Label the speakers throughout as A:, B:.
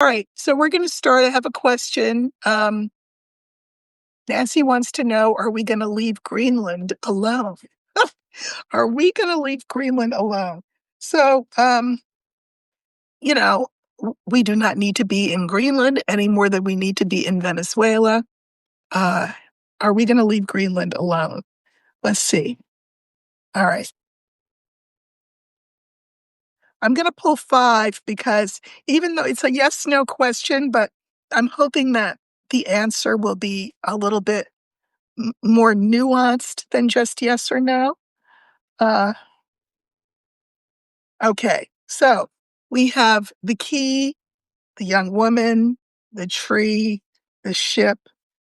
A: All right, so we're going to start. I have a question. Nancy wants to know, are we going to leave Greenland alone? Are we going to leave Greenland alone? So, you know, we do not need to be in Greenland any more than we need to be in Venezuela. Uh, are we going to leave Greenland alone? Let's see. All right. I'm going to pull 5 because even though it's a yes/no question, but I'm hoping that the answer will be a little bit more nuanced than just yes or no. Uh, okay, so we have the key, the young woman, the tree, the ship,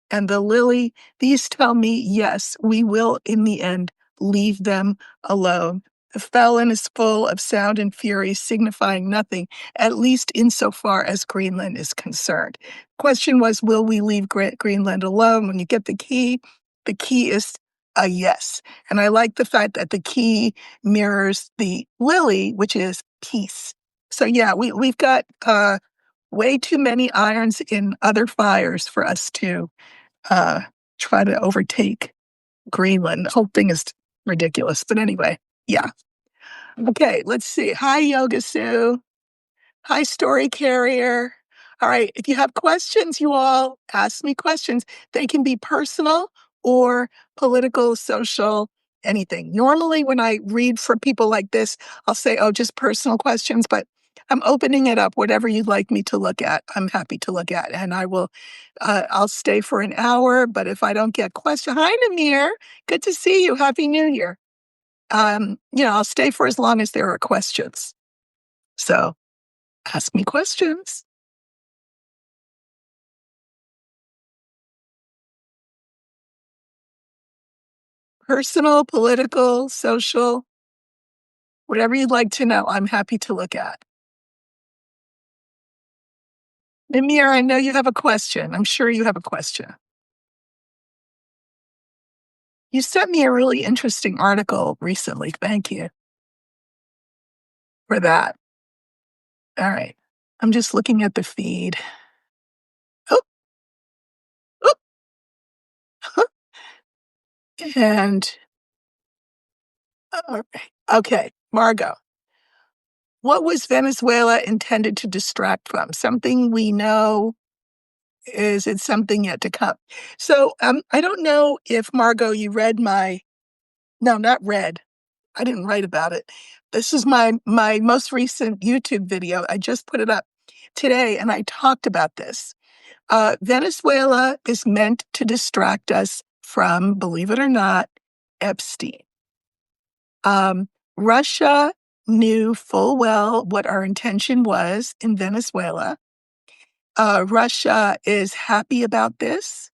A: and the lily. These tell me, yes, we will in the end leave them alone. The felon is full of sound and fury, signifying nothing, at least insofar as Greenland is concerned. Question was, will we leave Greenland alone? When you get the key is a yes. And I like the fact that the key mirrors the lily, which is peace. So yeah, we've got way too many irons in other fires for us to uh, try to overtake Greenland. The whole thing is ridiculous. But anyway, yeah. Okay, let's see. Hi, Yoga Sue. Hi, Story Carrier. All right, if you have questions, you all ask me questions. They can be personal or political, social, anything. Normally, when I read for people like this, I'll say, oh, just personal questions, but I'm opening it up. Whatever you'd like me to look at, I'm happy to look at. And I'll stay for an hour, but if I don't get questions, hi, Namir. Good to see you. Happy New Year. I'll stay for as long as there are questions. So ask me questions. Personal, political, social, whatever you'd like to know, I'm happy to look at. Namir, I know you have a question. I'm sure you have a question. You sent me a really interesting article recently. Thank you for that. All right. I'm just looking at the feed. Oh, oh. And okay, Margot. What was Venezuela intended to distract from? Something we know? Is it something yet to come? So I don't know if Margot, you read no, not read. I didn't write about it. This is my most recent YouTube video. I just put it up today, and I talked about this. Venezuela is meant to distract us from, believe it or not, Epstein. Russia knew full well what our intention was in Venezuela. Russia is happy about this,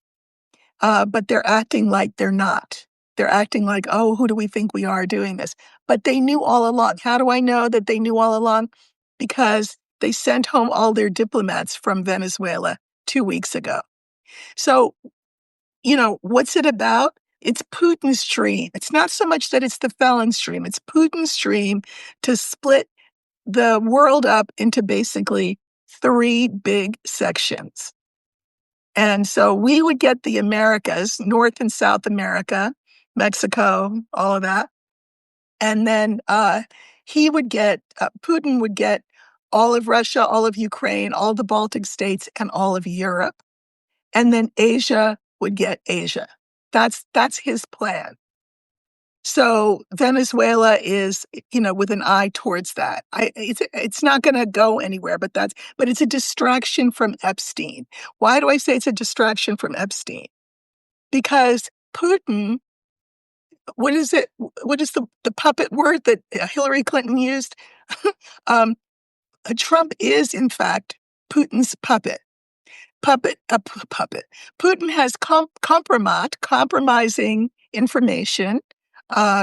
A: but they're acting like they're not. They're acting like, oh, who do we think we are doing this? But they knew all along. How do I know that they knew all along? Because they sent home all their diplomats from Venezuela 2 weeks ago. So, what's it about? It's Putin's dream. It's not so much that it's the felon's dream. It's Putin's dream to split the world up into basically 3 big sections. And so we would get the Americas, North and South America, Mexico, all of that. And then Putin would get all of Russia, all of Ukraine, all the Baltic states, and all of Europe. And then Asia would get Asia. That's his plan. So Venezuela is, with an eye towards that. It's not going to go anywhere, but it's a distraction from Epstein. Why do I say it's a distraction from Epstein? Because Putin, what is it? What is the puppet word that Hillary Clinton used? Trump is, in fact, Putin's puppet. Puppet. Putin has compromising information,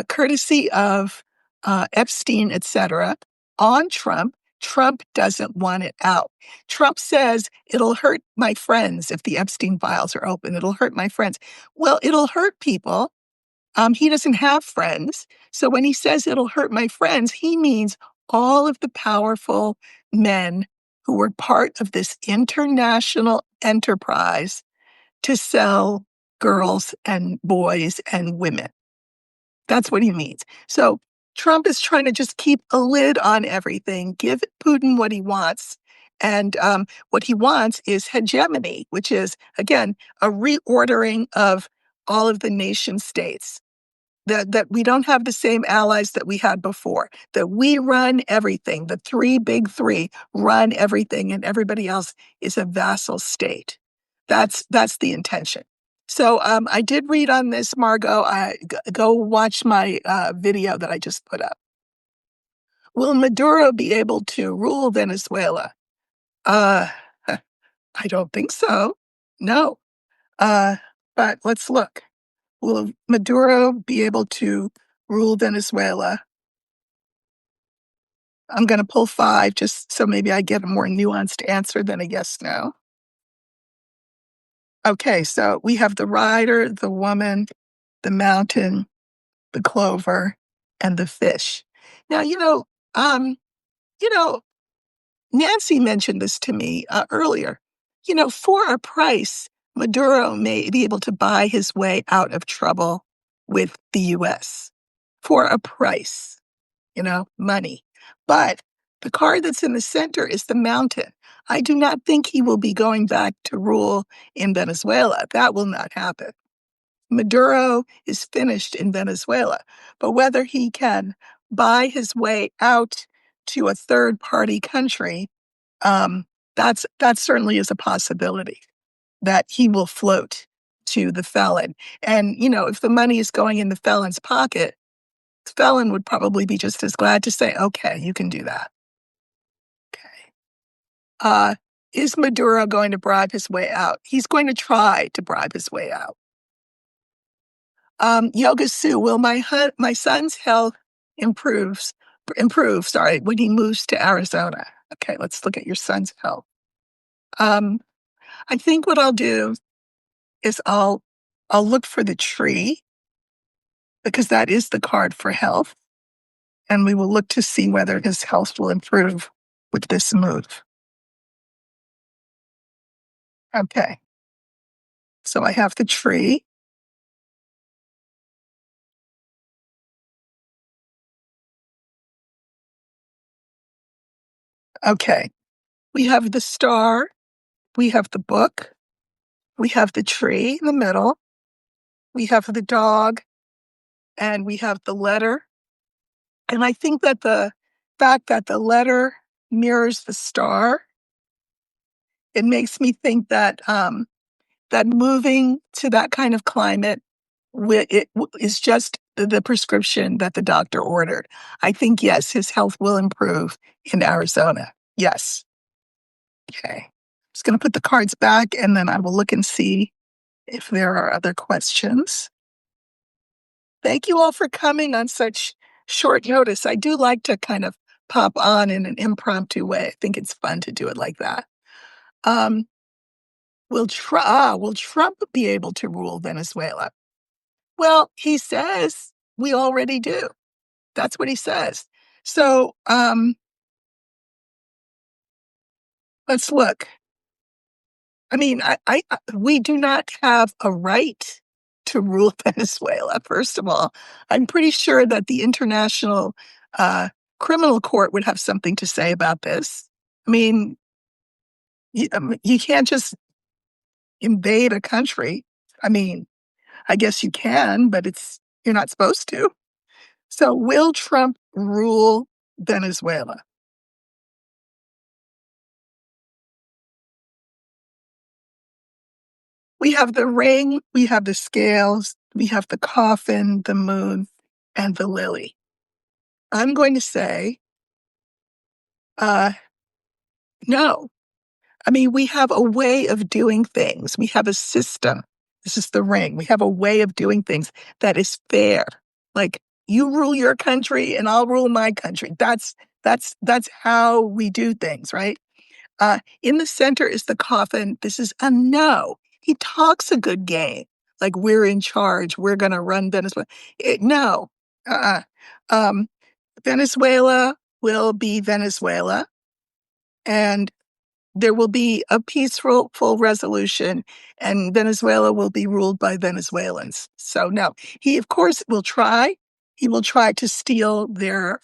A: courtesy of Epstein, etc., on Trump. Trump doesn't want it out. Trump says it'll hurt my friends if the Epstein files are open. It'll hurt my friends. Well, it'll hurt people. He doesn't have friends. So when he says it'll hurt my friends, he means all of the powerful men who were part of this international enterprise to sell girls and boys and women. That's what he means. So Trump is trying to just keep a lid on everything, give Putin what he wants. And what he wants is hegemony, which is, again, a reordering of all of the nation states. That we don't have the same allies that we had before, that we run everything. The three big three run everything, and everybody else is a vassal state. That's the intention. So I did read on this, Margot. Go watch my video that I just put up. Will Maduro be able to rule Venezuela? Uh, I don't think so. No. But let's look. Will Maduro be able to rule Venezuela? I'm going to pull 5 just so maybe I get a more nuanced answer than a yes, no. Okay, so we have the rider, the woman, the mountain, the clover, and the fish. Now, you know, Nancy mentioned this to me earlier. For a price, Maduro may be able to buy his way out of trouble with the US for a price, money. But the card that's in the center is the mountain. I do not think he will be going back to rule in Venezuela. That will not happen. Maduro is finished in Venezuela, but whether he can buy his way out to a third party country, um, that certainly is a possibility that he will float to the felon. And, if the money is going in the felon's pocket, the felon would probably be just as glad to say, okay, you can do that. Okay. Is Maduro going to bribe his way out? He's going to try to bribe his way out. Yoga Sue, will my son's health improve, sorry, when he moves to Arizona? Okay, let's look at your son's health. I think what I'll do is I'll look for the tree because that is the card for health. And we will look to see whether his health will improve with this move. Okay. So I have the tree. Okay. We have the star. We have the book. We have the tree in the middle. We have the dog. And we have the letter. And I think that the fact that the letter mirrors the star, it makes me think that that moving to that kind of climate is just the prescription that the doctor ordered. I think, yes, his health will improve in Arizona. Yes. Okay. I'm just going to put the cards back and then I will look and see if there are other questions. Thank you all for coming on such short notice. I do like to kind of pop on in an impromptu way. I think it's fun to do it like that. Will Trump be able to rule Venezuela? Well, he says we already do. That's what he says. So let's look. I mean, we do not have a right to rule Venezuela. First of all, I'm pretty sure that the International Criminal Court would have something to say about this. I mean, you can't just invade a country. I mean, I guess you can, but you're not supposed to. So, will Trump rule Venezuela? We have the ring, we have the scales, we have the coffin, the moon, and the lily. I'm going to say, no. I mean, we have a way of doing things. We have a system. This is the ring. We have a way of doing things that is fair. Like you rule your country and I'll rule my country. That's how we do things, right? In the center is the coffin. This is a no. He talks a good game. Like we're in charge. We're going to run Venezuela. No. Uh-uh. Um, Venezuela will be Venezuela. And there will be a peaceful full resolution, and Venezuela will be ruled by Venezuelans. So no, he of course will try. He will try to steal their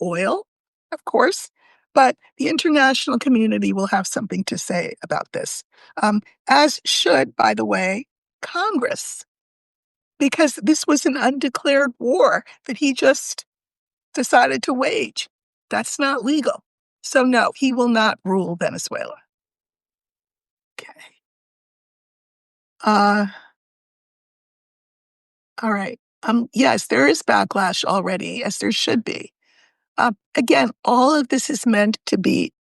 A: oil, of course, but the international community will have something to say about this, as should, by the way, Congress, because this was an undeclared war that he just decided to wage. That's not legal. So no, he will not rule Venezuela. Okay. Uh, all right. Yes, there is backlash already, as there should be. Again, all of this is meant to be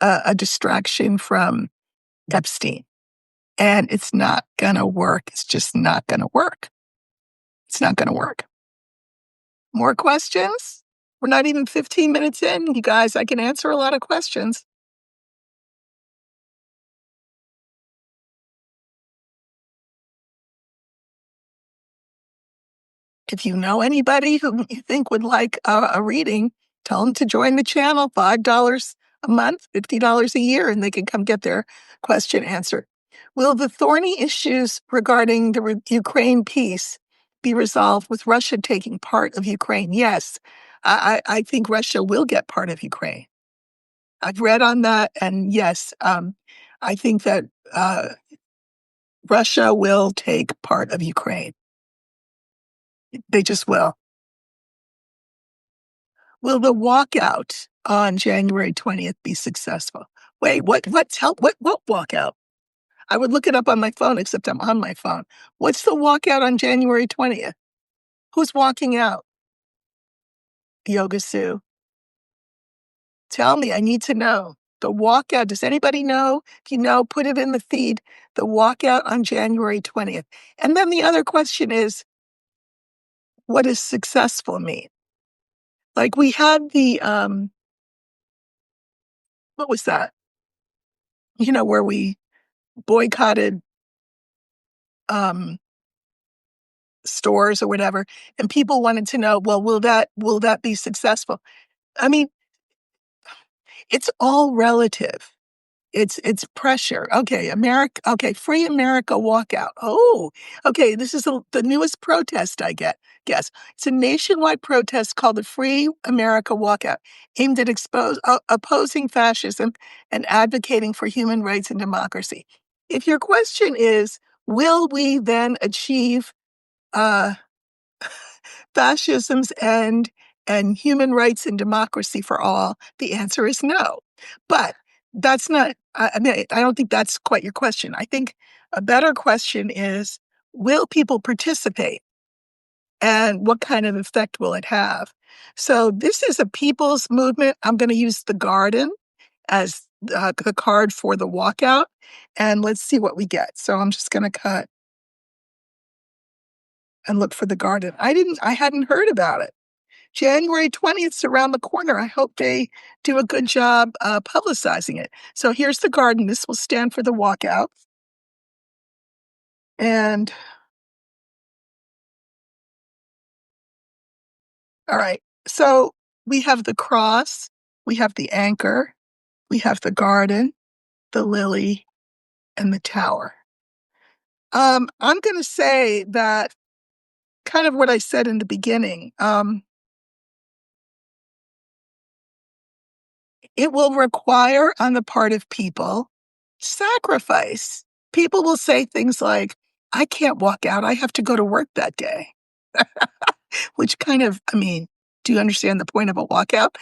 A: a distraction from Epstein, and it's not gonna work. It's just not gonna work. It's not gonna work. More questions? We're not even 15 minutes in, you guys. I can answer a lot of questions. If you know anybody who you think would like a reading, tell them to join the channel, $5 a month, $50 a year, and they can come get their question answered. Will the thorny issues regarding the Ukraine peace be resolved with Russia taking part of Ukraine? Yes, I think Russia will get part of Ukraine. I've read on that, and yes, I think that uh, Russia will take part of Ukraine. They just will. Will the walkout on January 20th be successful? Wait, what walkout? I would look it up on my phone, except I'm on my phone. What's the walkout on January 20th? Who's walking out? Yoga Sue. Tell me, I need to know. The walkout, does anybody know? If you know, put it in the feed. The walkout on January 20th. And then the other question is, what does successful mean? Like we had the, what was that? Where we boycotted um, stores or whatever, and people wanted to know, well, will that be successful? I mean, it's all relative. It's pressure. Okay, America. Okay, Free America walkout. Oh, okay. This is the newest protest I guess it's a nationwide protest called the Free America Walkout, aimed at opposing fascism and advocating for human rights and democracy. If your question is, will we then achieve uh, fascism's end and human rights and democracy for all? The answer is no. But that's not, I mean, I don't think that's quite your question. I think a better question is, will people participate? And what kind of effect will it have? So this is a people's movement. I'm going to use the garden as the card for the walkout, and let's see what we get. So I'm just going to cut and look for the garden. I hadn't heard about it. January 20th is around the corner. I hope they do a good job publicizing it. So here's the garden. This will stand for the walkout. And all right. So we have the cross, we have the anchor, we have the garden, the lily, and the tower. I'm going to say that kind of what I said in the beginning. It will require on the part of people sacrifice. People will say things like, I can't walk out. I have to go to work that day, which kind of, I mean, do you understand the point of a walkout?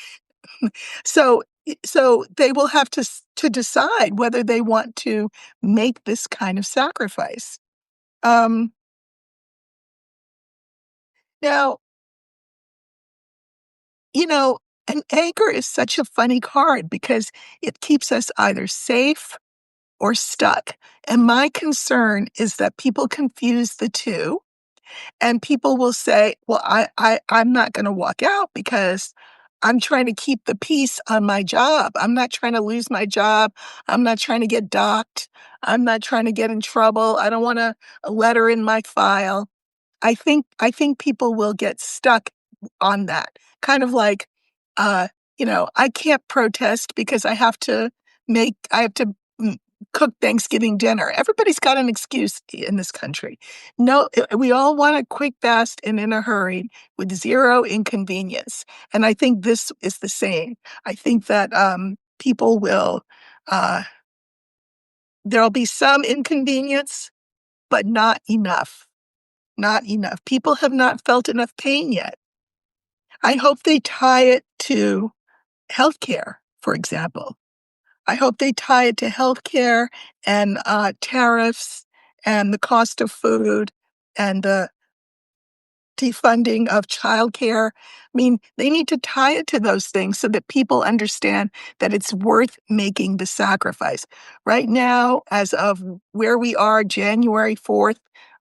A: So, so they will have to decide whether they want to make this kind of sacrifice. Um, Now, an anchor is such a funny card because it keeps us either safe or stuck. And my concern is that people confuse the two, and people will say, well, I'm not going to walk out because I'm trying to keep the peace on my job. I'm not trying to lose my job. I'm not trying to get docked. I'm not trying to get in trouble. I don't want a letter in my file. I think people will get stuck on that. Kind of like, I can't protest because I have to I have to cook Thanksgiving dinner. Everybody's got an excuse in this country. No, we all want a quick, fast, and in a hurry with zero inconvenience. And I think this is the same. I think that people will, uh, there'll be some inconvenience, but not enough. Not enough. People have not felt enough pain yet. I hope they tie it to healthcare, for example. I hope they tie it to healthcare and tariffs and the cost of food and the defunding of childcare. I mean, they need to tie it to those things so that people understand that it's worth making the sacrifice. Right now, as of where we are, January 4th,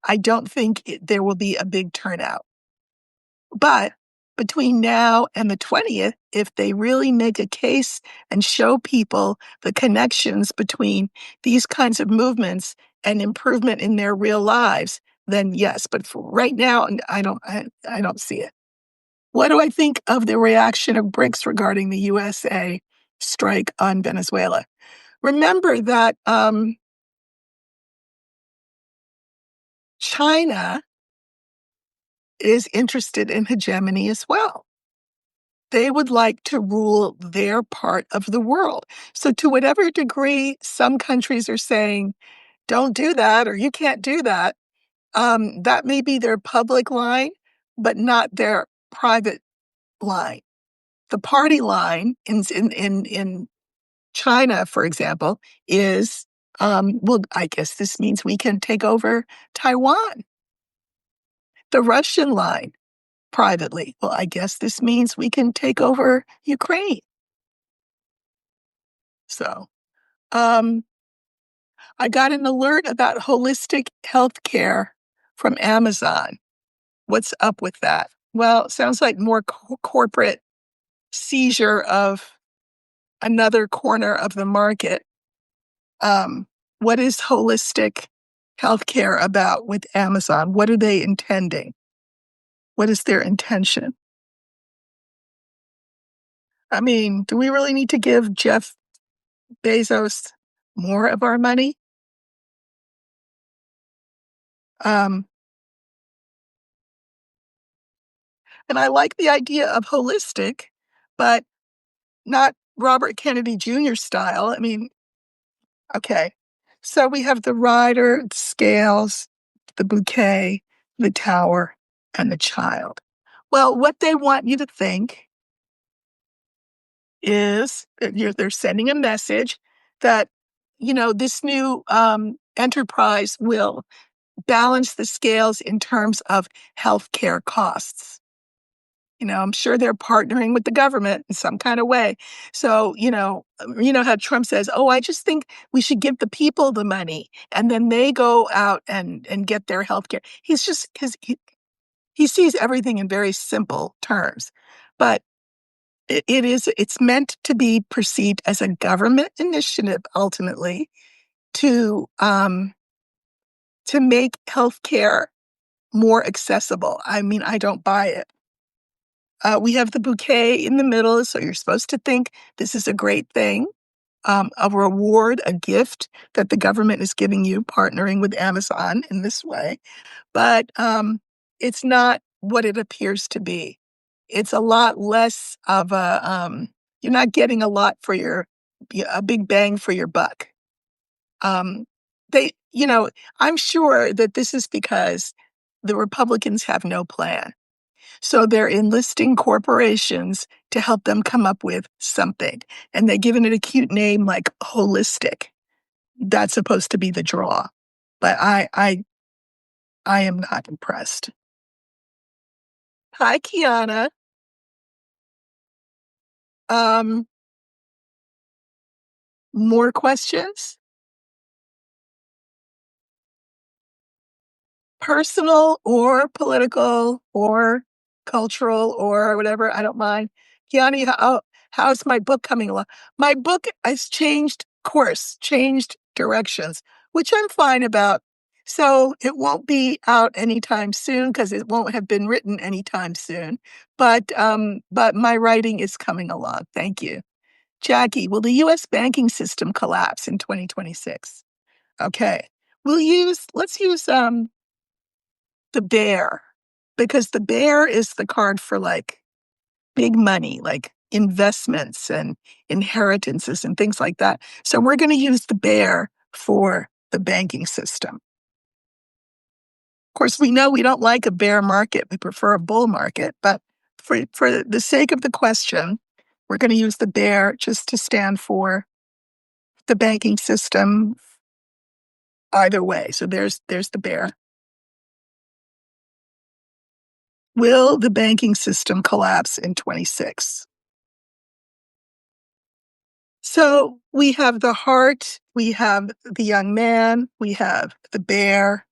A: I don't think there will be a big turnout. But between now and the 20th, if they really make a case and show people the connections between these kinds of movements and improvement in their real lives, then yes. But for right now, I don't see it. What do I think of the reaction of Brics regarding the USA strike on Venezuela? Remember that China is interested in hegemony as well. They would like to rule their part of the world. So to whatever degree some countries are saying, don't do that, or you can't do that, that may be their public line, but not their private line. The party line in China, for example, is, well, I guess this means we can take over Taiwan. The Russian line, privately, well, I guess this means we can take over Ukraine. So, um, I got an alert about holistic healthcare from Amazon. What's up with that? Well, it sounds like more corporate seizure of another corner of the market. What is holistic healthcare about with Amazon? What are they intending? What is their intention? I mean, do we really need to give Jeff Bezos more of our money? Um, and I like the idea of holistic, but not Robert Kennedy Jr. style. I mean, okay. So we have the rider, the scales, the bouquet, the tower, and the child. Well, what they want you to think is that they're sending a message that, this new enterprise will balance the scales in terms of healthcare costs. I'm sure they're partnering with the government in some kind of way. So, how Trump says, "Oh, I just think we should give the people the money, and then they go out and get their health care." He's just because he sees everything in very simple terms, but it's meant to be perceived as a government initiative ultimately to make healthcare more accessible. I mean, I don't buy it. We have the bouquet in the middle, so you're supposed to think this is a great thing, a reward, a gift that the government is giving you, partnering with Amazon in this way. But it's not what it appears to be. It's a lot less of you're not getting a big bang for your buck. Um, I'm sure that this is because the Republicans have no plan. So they're enlisting corporations to help them come up with something. And they're giving it a cute name like holistic. That's supposed to be the draw. But I am not impressed. Hi, Kiana. Um, more questions? Personal or political or cultural or whatever, I don't mind. Kiani, how's my book coming along? My book has changed course, changed directions, which I'm fine about. So it won't be out anytime soon because it won't have been written anytime soon. But my writing is coming along. Thank you. Jackie, will the US banking system collapse in 2026? Okay. Let's use the bear, because the bear is the card for like big money, like investments and inheritances and things like that. So we're going to use the bear for the banking system. Of course, we know we don't like a bear market. We prefer a bull market. But for the sake of the question, we're going to use the bear just to stand for the banking system either way. So there's the bear. Will the banking system collapse in 26? So we have the heart, we have the young man, we have the bear,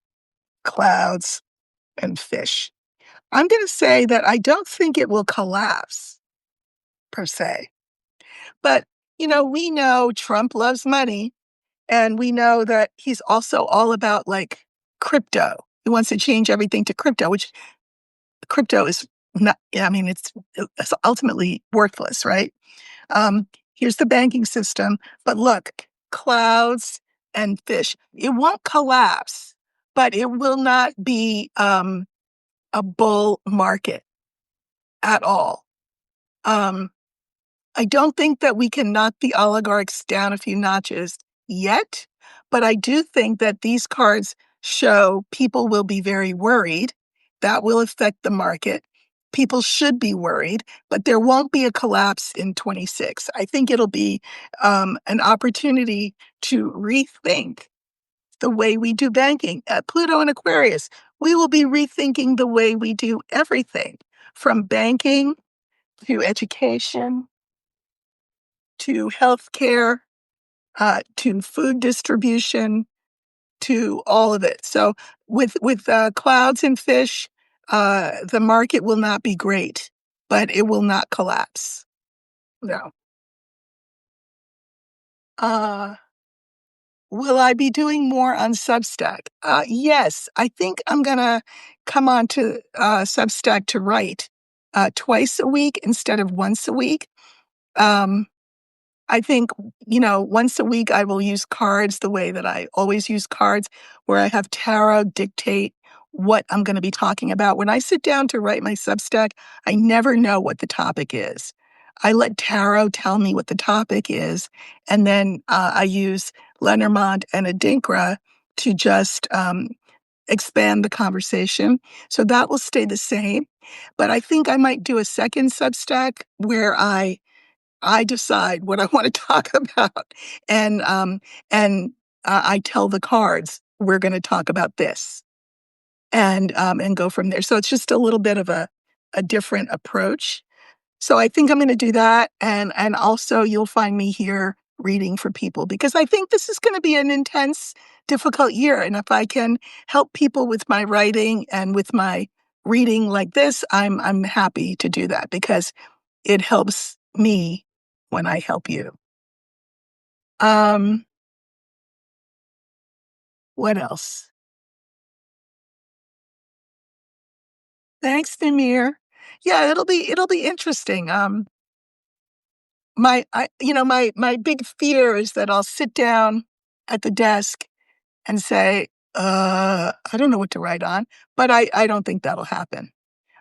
A: clouds, and fish. I'm going to say that I don't think it will collapse per se. But, we know Trump loves money, and we know that he's also all about like crypto. He wants to change everything to crypto, which crypto is not, I mean, it's ultimately worthless, right? Here's the banking system. But look, clouds and fish. It won't collapse, but it will not be a bull market at all. I don't think that we can knock the oligarchs down a few notches yet, but I do think that these cards show people will be very worried. That will affect the market. People should be worried, but there won't be a collapse in 26. I think it'll be an opportunity to rethink the way we do banking. At Pluto and Aquarius, we will be rethinking the way we do everything from banking to education to healthcare, to food distribution, to all of it. So with clouds and fish, the market will not be great, but it will not collapse. No. Uh, will I be doing more on Substack? Yes, I think I'm gonna come on to Substack to write twice a week instead of once a week. Um, I think, once a week I will use cards the way that I always use cards, where I have tarot dictate what I'm going to be talking about. When I sit down to write my Substack, I never know what the topic is. I let tarot tell me what the topic is, and then I use Lenormand and Adinkra to just expand the conversation. So that will stay the same. But I think I might do a second Substack where I decide what I want to talk about, and I tell the cards we're going to talk about this, and go from there. So it's just a little bit of a different approach. So I think I'm going to do that, and also you'll find me here reading for people, because I think this is going to be an intense, difficult year, and if I can help people with my writing and with my reading like this, I'm happy to do that, because it helps me when I help you. Um, what else? Thanks, Namir. Yeah, it'll be interesting. My big fear is that I'll sit down at the desk and say, I don't know what to write on, but I don't think that'll happen.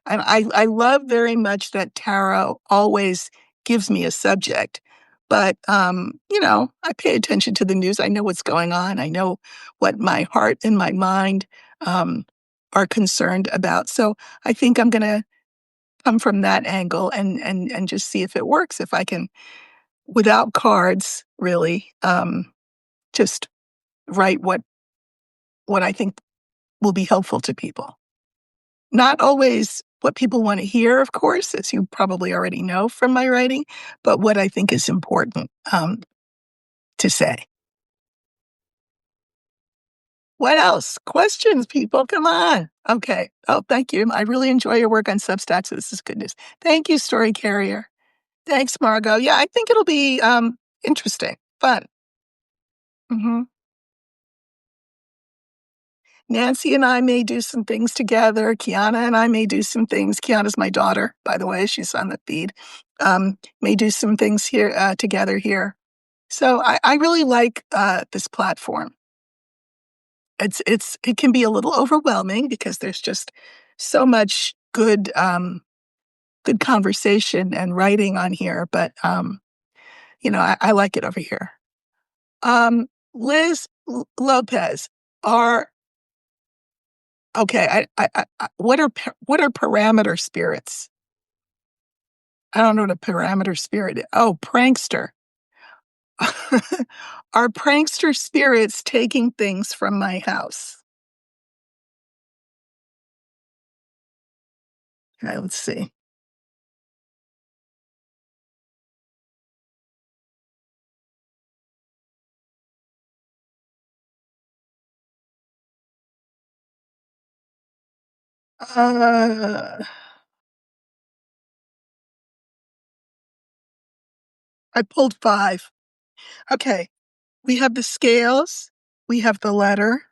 A: And I love very much that tarot always gives me a subject. But, I pay attention to the news. I know what's going on. I know what my heart and my mind um, are concerned about. So I think I'm going to come from that angle and just see if it works. If I can, without cards, really, just write what I think will be helpful to people. Not always what people want to hear, of course, as you probably already know from my writing, but what I think is important to say. What else? Questions, people? Come on. Okay. Oh, thank you. I really enjoy your work on Substack, so this is good news. Thank you, Story Carrier. Thanks, Margot. Yeah, I think it'll be interesting, fun. hmm Nancy and I may do some things together. Kiana and I may do some things. Kiana's my daughter, by the way. She's on the feed. May do some things here together here. So I really like this platform. It can be a little overwhelming because there's just so much good conversation and writing on here, but I like it over here. Liz Lopez, are okay. What are parameter spirits? I don't know what a parameter spirit is. Oh, prankster. Are prankster spirits taking things from my house? Okay, let's see. Uh, I pulled 5. Okay, we have the scales, we have the letter,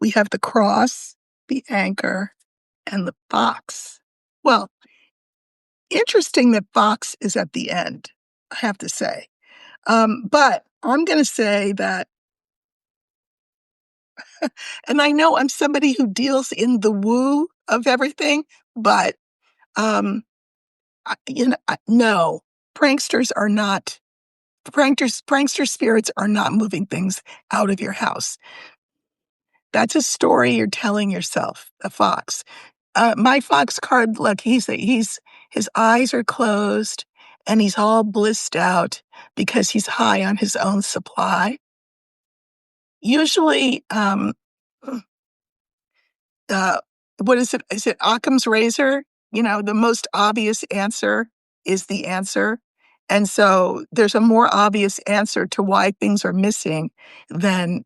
A: we have the cross, the anchor, and the box. Well, interesting that box is at the end, I have to say. But I'm going to say that, and I know I'm somebody who deals in the woo of everything, but no, pranksters are not. Prankster spirits are not moving things out of your house. That's a story you're telling yourself, a fox. My fox card, look, his eyes are closed and he's all blissed out because he's high on his own supply. Usually, uh, what is it? Is it Occam's razor? The most obvious answer is the answer. And so there's a more obvious answer to why things are missing than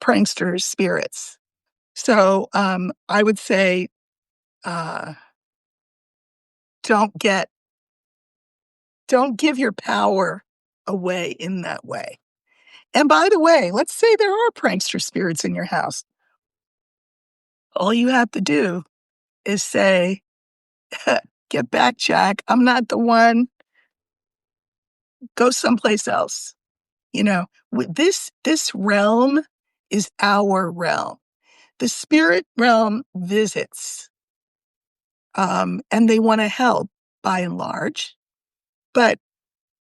A: pranksters' spirits. So I would say uh, don't get don't give your power away in that way. And by the way, let's say there are prankster spirits in your house. All you have to do is say, get back, Jack. I'm not the one. Go someplace else. This realm is our realm. The spirit realm visits, and they want to help by and large, but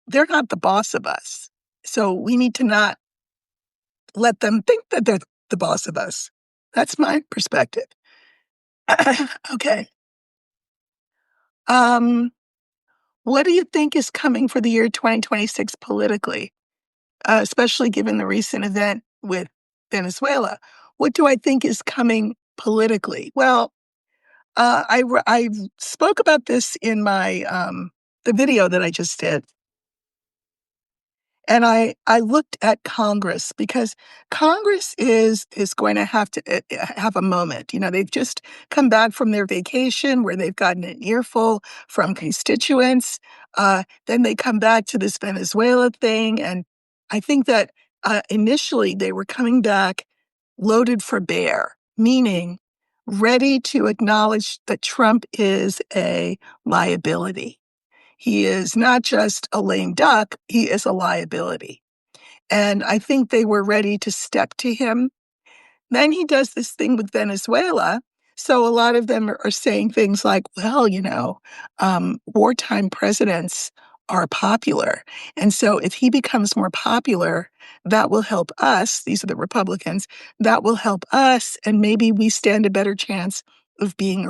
A: they're not the boss of us. So we need to not let them think that they're the boss of us. That's my perspective. Okay. Um, what do you think is coming for the year 2026 politically, especially given the recent event with Venezuela? What do I think is coming politically? Well, I spoke about this in my the video that I just did. And I looked at Congress because Congress is going to have to have a moment. They've just come back from their vacation where they've gotten an earful from constituents. Then they come back to this Venezuela thing. And I think that initially they were coming back loaded for bear, meaning ready to acknowledge that Trump is a liability. He is not just a lame duck, he is a liability. And I think they were ready to step to him. Then he does this thing with Venezuela. So a lot of them are saying things like, well, wartime presidents are popular. And so if he becomes more popular, that will help us. These are the Republicans. That will help us. And maybe we stand a better chance of being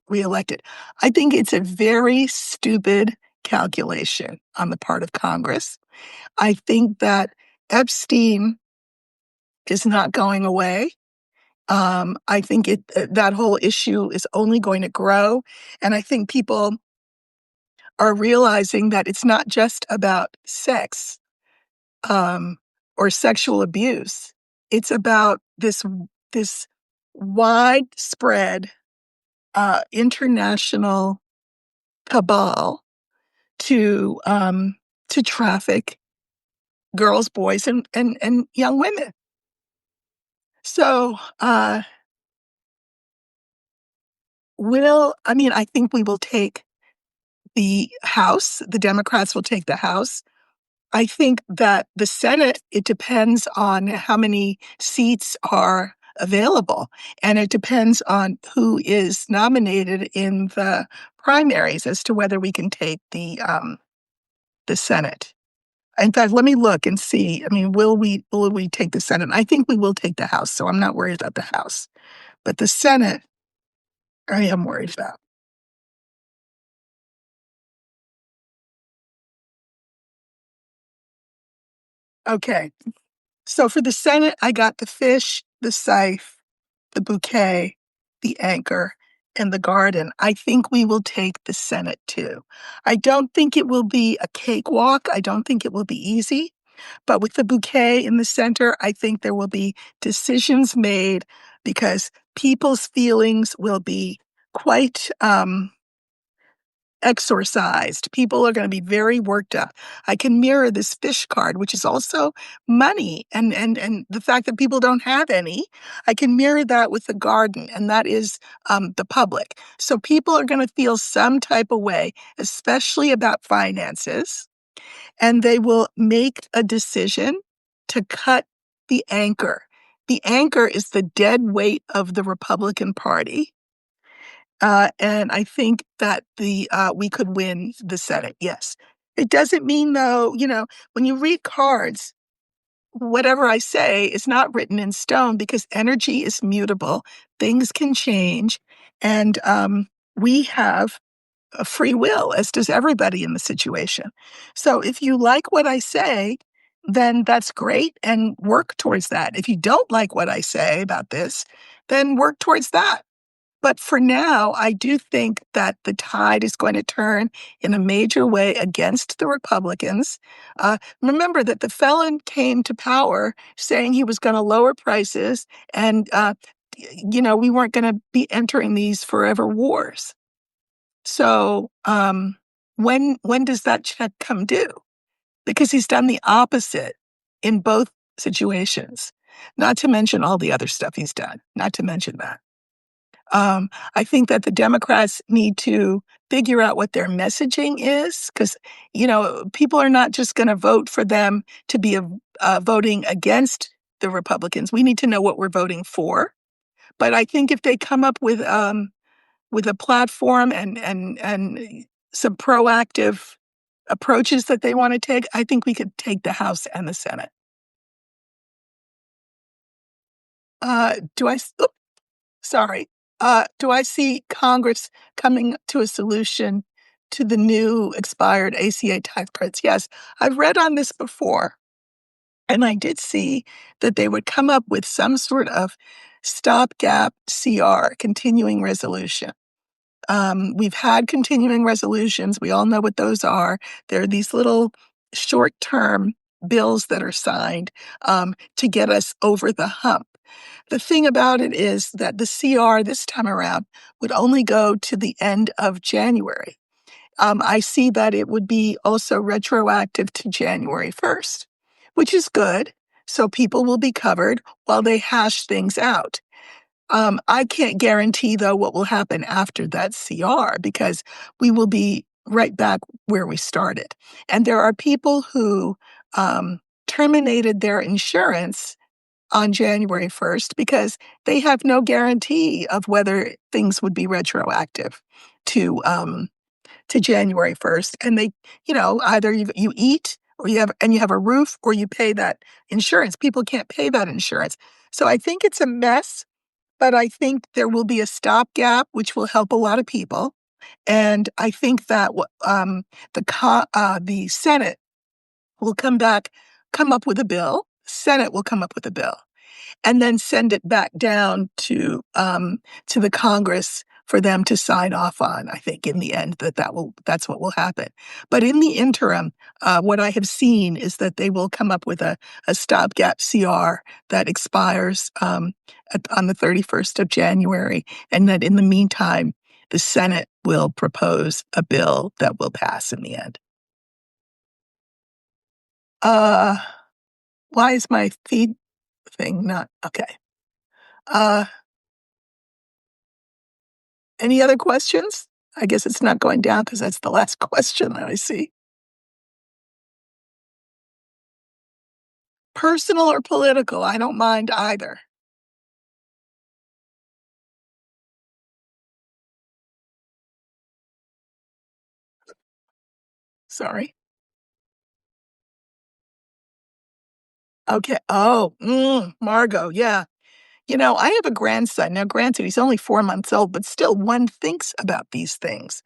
A: reelected. I think it's a very stupid calculation on the part of Congress. I think that Epstein is not going away. I think that whole issue is only going to grow. And I think people are realizing that it's not just about sex um, or sexual abuse. It's about this widespread international cabal to traffic girls, boys, and young women. So, I think we will take the House. The Democrats will take the House. I think that the Senate, it depends on how many seats are available, and it depends on who is nominated in the primaries as to whether we can take the Senate. In fact, let me look and see. I mean, will we take the Senate? I think we will take the House, so I'm not worried about the House. But the Senate, I am worried about. Okay. So for the Senate, I got the fish, the scythe, the bouquet, the anchor, and the garden. I think we will take the Senate too. I don't think it will be a cakewalk. I don't think it will be easy. But with the bouquet in the center, I think there will be decisions made because people's feelings will be quite exorcised. People are going to be very worked up. I can mirror this fish card, which is also money and the fact that people don't have any. I can mirror that with the garden, and that is the public. So people are going to feel some type of way, especially about finances, and they will make a decision to cut the anchor. The anchor is the dead weight of the Republican Party. And I think that we could win the Senate. Yes, it doesn't mean though. When you read cards, whatever I say is not written in stone because energy is mutable. Things can change, and we have a free will, as does everybody in the situation. So if you like what I say, then that's great, and work towards that. If you don't like what I say about this, then work towards that. But for now, I do think that the tide is going to turn in a major way against the Republicans. Remember that the felon came to power saying he was going to lower prices and, we weren't going to be entering these forever wars. So when does that check come due? Because he's done the opposite in both situations, not to mention all the other stuff he's done, not to mention that. I think that the Democrats need to figure out what their messaging is because, people are not just going to vote for them to be voting against the Republicans. We need to know what we're voting for. But I think if they come up with a platform and some proactive approaches that they want to take, I think we could take the House and the Senate. Do I? Sorry. Do I see Congress coming to a solution to the new expired ACA tax credits? Yes, I've read on this before, and I did see that they would come up with some sort of stopgap CR, continuing resolution. We've had continuing resolutions. We all know what those are. They're these little short term bills that are signed to get us over the hump. The thing about it is that the CR this time around would only go to the end of January. I see that it would be also retroactive to January 1st, which is good. So people will be covered while they hash things out. I can't guarantee, though, what will happen after that CR because we will be right back where we started. And there are people who terminated their insurance on January 1st because they have no guarantee of whether things would be retroactive to to January 1st. And they, either you eat or you have a roof or you pay that insurance. People can't pay that insurance. So I think it's a mess, but I think there will be a stopgap, which will help a lot of people. And I think that the Senate will come up with a bill. Senate will come up with a bill and then send it back down to the Congress for them to sign off on. I think in the end that's what will happen. But in the interim, what I have seen is that they will come up with a stopgap CR that expires on the 31st of January, and that in the meantime, the Senate will propose a bill that will pass in the end. Uh, why is my feed thing not okay? Uh, any other questions? I guess it's not going down because that's the last question that I see. Personal or political, I don't mind either. Sorry. Okay. Oh, Margot, yeah. I have a grandson. Now, granted, he's only 4 months old, but still one thinks about these things.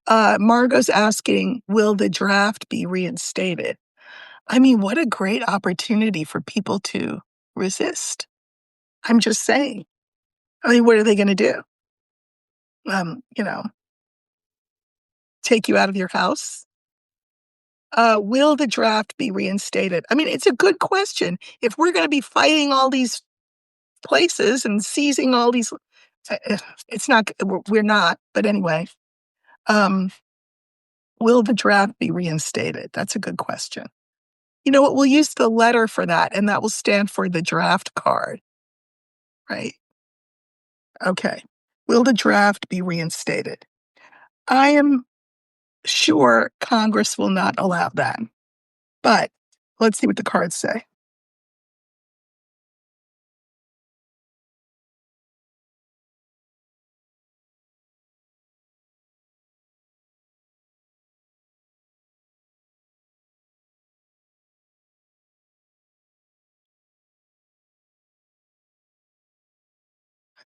A: Margot's asking, will the draft be reinstated? I mean, what a great opportunity for people to resist. I'm just saying. I mean, what are they gonna do? Um, you know, take you out of your house? Will the draft be reinstated? I mean, it's a good question. If we're gonna be fighting all these places and seizing all these it's not we're not, but anyway, um, will the draft be reinstated? That's a good question. You know what? We'll use the letter for that, and that will stand for the draft card, right? Okay. Will the draft be reinstated? I am sure Congress will not allow that, but let's see what the cards say.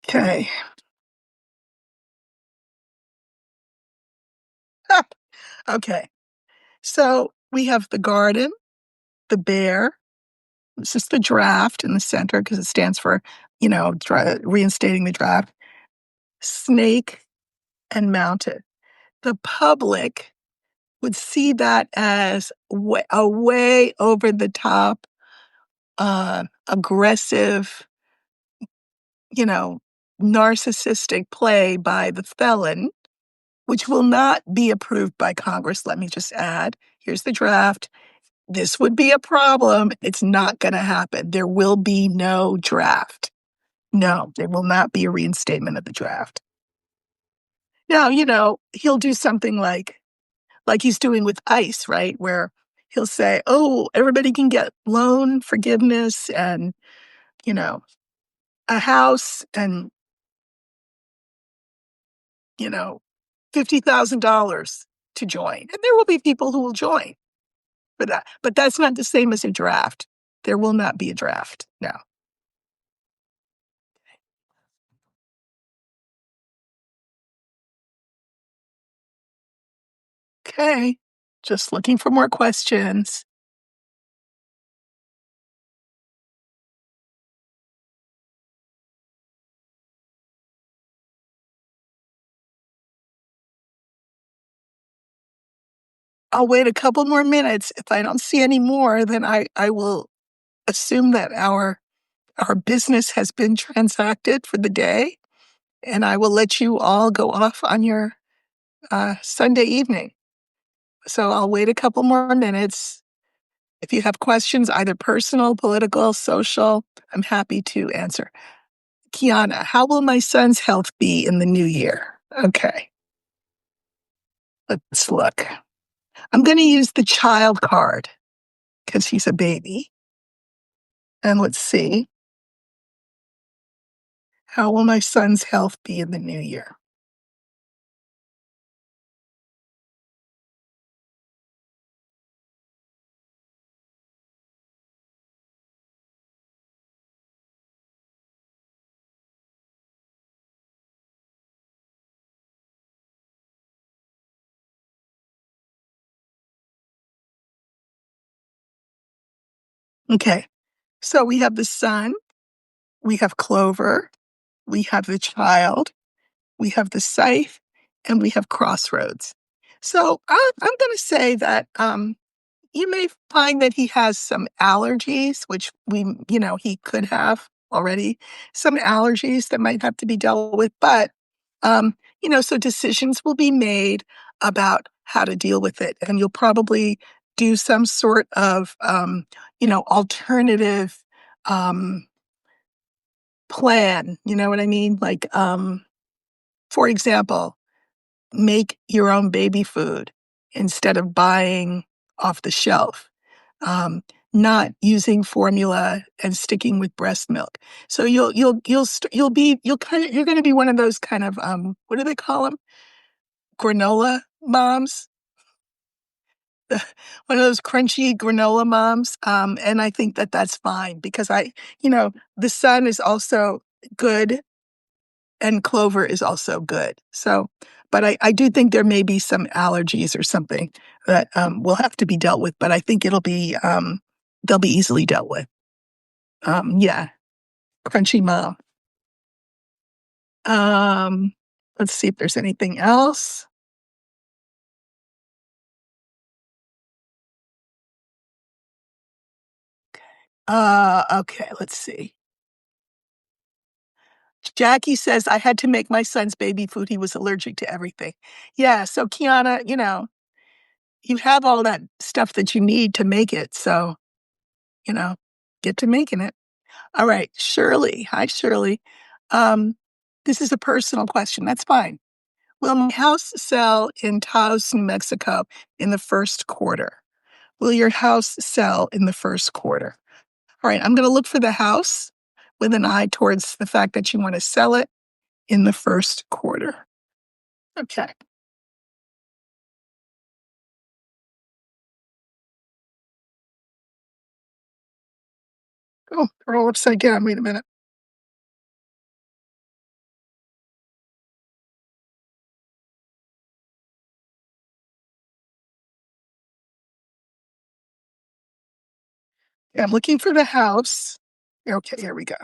A: Okay. Okay. So we have the garden, the bear. This is the draft in the center because it stands for, reinstating the draft. Snake and mounted. The public would see that as a way over the top, aggressive, you know, narcissistic play by the felon, which will not be approved by Congress. Let me just add here's the draft. This would be a problem. It's not going to happen. There will be no draft. No, there will not be a reinstatement of the draft. Now, he'll do something like he's doing with ICE, right? Where he'll say, oh, everybody can get loan forgiveness and, you know, a house and, you know, $50,000 to join. And there will be people who will join for that. But that's not the same as a draft. There will not be a draft. No. Okay. Just looking for more questions. I'll wait a couple more minutes. If I don't see any more, then I will assume that our business has been transacted for the day, and I will let you all go off on your Sunday evening. So I'll wait a couple more minutes. If you have questions, either personal, political, social, I'm happy to answer. Kiana, how will my son's health be in the new year? Okay, let's look. I'm going to use the child card because he's a baby. And let's see. How will my son's health be in the new year? Okay, so we have the sun, we have Clover, we have the child, we have the scythe, and we have crossroads. So I'm going to say that you may find that he has some allergies, which he could have already, some allergies that might have to be dealt with. But, so decisions will be made about how to deal with it. And you'll probably do some sort of, alternative um, plan, you know what I mean? Like, for example, make your own baby food instead of buying off the shelf. Um, not using formula and sticking with breast milk. So you're gonna be one of those kind of, what do they call them? Granola moms? One of those crunchy granola moms, and I think that that's fine because the sun is also good and clover is also good. So, but I do think there may be some allergies or something that, will have to be dealt with, but I think they'll be easily dealt with. Yeah, crunchy mom. Um, let's see if there's anything else. Okay, let's see. Jackie says, "I had to make my son's baby food. He was allergic to everything." Yeah, so Kiana, you have all that stuff that you need to make it, so, you know, get to making it. All right, Shirley. Hi, Shirley. Um, this is a personal question. That's fine. Will my house sell in Taos, New Mexico in the first quarter? Will your house sell in the first quarter? All right, I'm going to look for the house with an eye towards the fact that you want to sell it in the first quarter. Okay. Oh, they're all upside down. Wait a minute. Yeah, I'm looking for the house. Okay, here we go.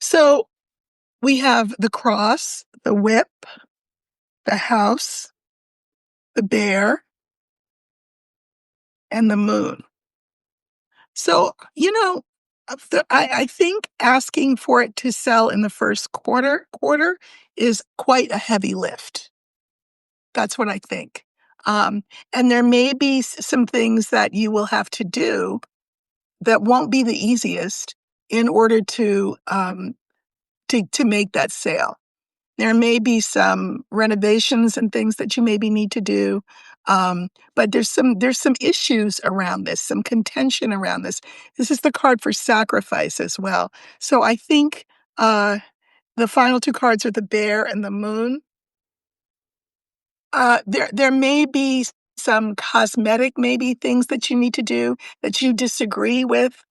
A: So we have the cross, the whip, the house, the bear, and the moon. So, I think asking for it to sell in the first quarter is quite a heavy lift. That's what I think. Um, and there may be some things that you will have to do that won't be the easiest in order to make that sale. There may be some renovations and things that you maybe need to do, but there's some issues around this, some contention around this. This is the card for sacrifice as well. So I think the final two cards are the bear and the moon. There may be some cosmetic, maybe things that you need to do that you disagree with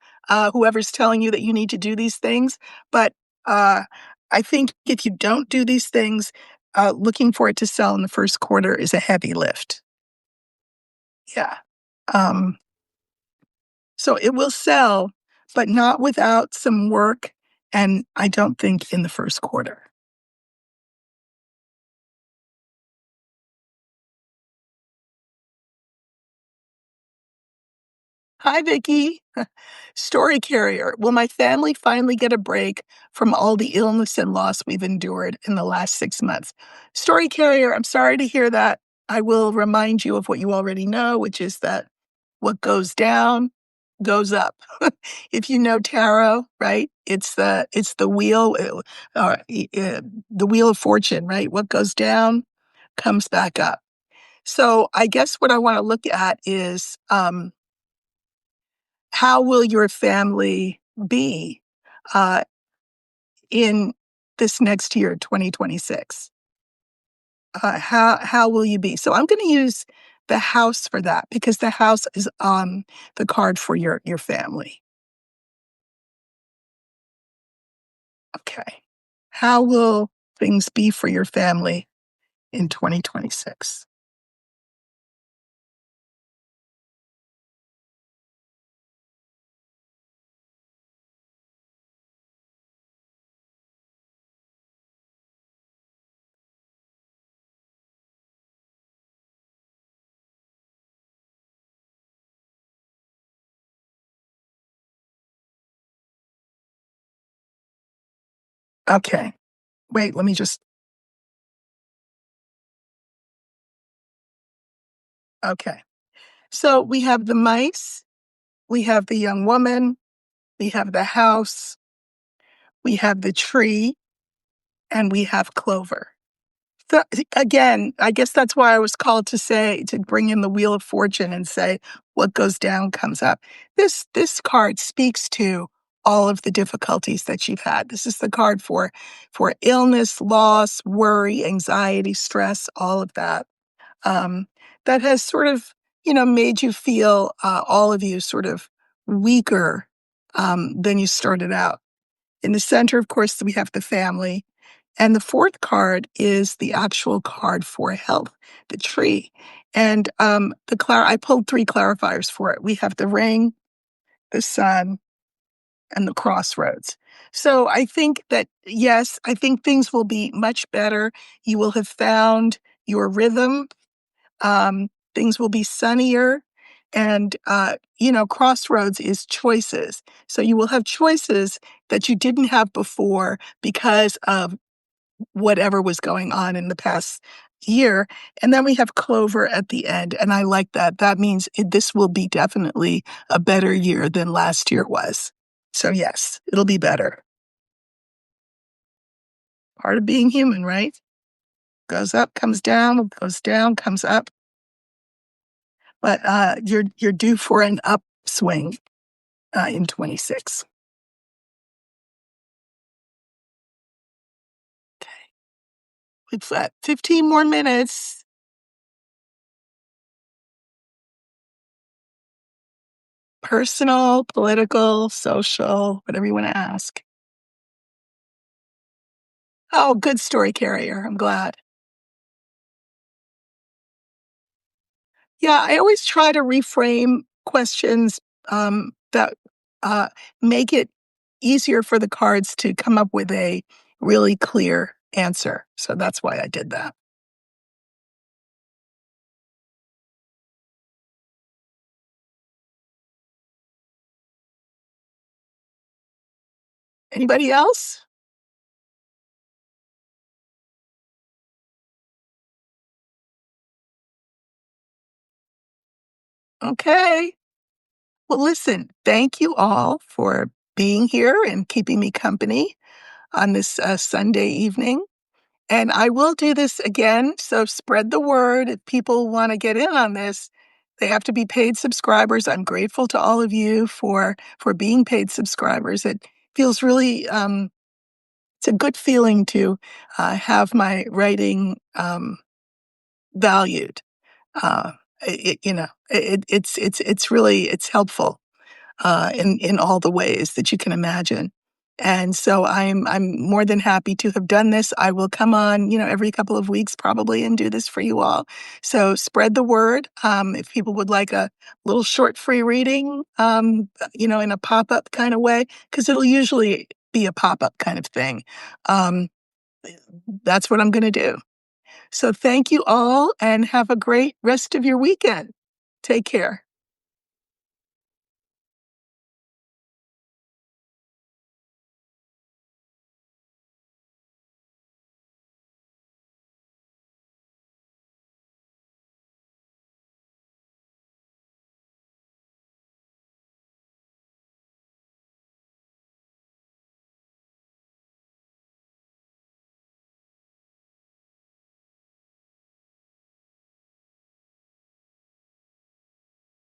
A: whoever's telling you that you need to do these things. But uh, I think if you don't do these things, looking for it to sell in the first quarter is a heavy lift. Yeah. Um, so it will sell, but not without some work. And I don't think in the first quarter. Hi, Vicky. Story carrier. Will my family finally get a break from all the illness and loss we've endured in the last 6 months? Story carrier, I'm sorry to hear that. I will remind you of what you already know, which is that what goes down goes up. If you know tarot, right? It's the wheel, the wheel of fortune, right? What goes down comes back up. So I guess what I want to look at is how will your family be uh, in this next year, 2026? How will you be? So I'm going to use the house for that because the house is the card for your family. Okay. How will things be for your family in 2026? Okay. Wait, let me just okay. So we have the mice, we have the young woman, we have the house, we have the tree, and we have clover. So, again, I guess that's why I was called to bring in the Wheel of Fortune and say, what goes down comes up. This card speaks to all of the difficulties that you've had. This is the card for illness, loss, worry, anxiety, stress, all of that. Um, that has sort of, made you feel, all of you sort of weaker, than you started out. In the center, of course, we have the family. And the fourth card is the actual card for health, the tree. And I pulled three clarifiers for it. We have the ring, the sun, and the crossroads. So I think that, yes, I think things will be much better. You will have found your rhythm. Things will be sunnier. And, crossroads is choices. So you will have choices that you didn't have before because of whatever was going on in the past year. And then we have clover at the end. And I like that. That means this will be definitely a better year than last year was. So, yes, it'll be better. Part of being human, right? Goes up, comes down, goes down, comes up. But you're due for an upswing in 26. We've got 15 more minutes. Personal, political, social, whatever you want to ask. Oh, good story carrier. I'm glad. Yeah, I always try to reframe questions that uh, make it easier for the cards to come up with a really clear answer. So that's why I did that. Anybody else? Okay. Well, listen, thank you all for being here and keeping me company on this Sunday evening. And I will do this again. So spread the word. If people want to get in on this, they have to be paid subscribers. I'm grateful to all of you for being paid subscribers. It feels really it's a good feeling to have my writing valued. It's really it's helpful in all the ways that you can imagine. And so I'm more than happy to have done this. I will come on, every couple of weeks probably and do this for you all. So spread the word. If people would like a little short free reading, in a pop up kind of way, because it'll usually be a pop up kind of thing. Um, that's what I'm going to do. So thank you all and have a great rest of your weekend. Take care.